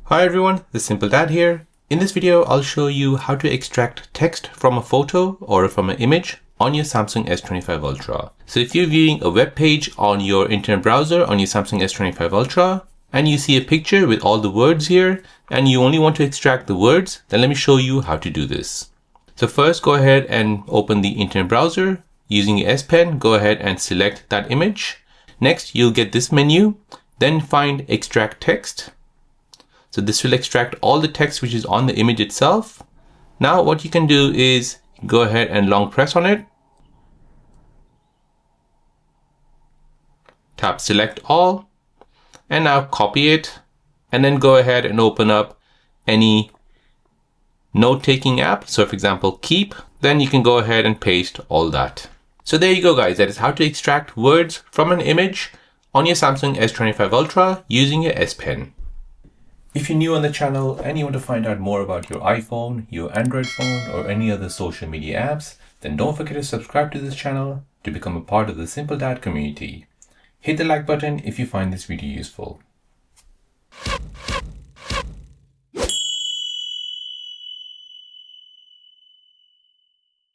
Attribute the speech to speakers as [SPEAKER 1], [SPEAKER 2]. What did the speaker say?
[SPEAKER 1] Hi everyone, the Simple Dad here. In this video, I'll show you how to extract text from a photo or from an image on your Samsung S25 Ultra. So if you're viewing a web page on your internet browser on your Samsung S25 Ultra, and you see a picture with all the words here, and you only want to extract the words, then let me show you how to do this. So first, go ahead and open the internet browser. Using your S Pen, go ahead and select that image. Next, you'll get this menu. Then find Extract Text. So this will extract all the text which is on the image itself. Now what you can do is go ahead and long press on it. Tap Select All. And now copy it. And then go ahead and open up any note-taking app. So for example, Keep. Then you can go ahead and paste all that. So there you go guys. That is how to extract words from an image on your Samsung S25 Ultra using your S Pen. If you're new on the channel and you want to find out more about your iPhone, your Android phone, or any other social media apps, then don't forget to subscribe to this channel to become a part of the Simple Dad community. Hit the like button if you find this video useful.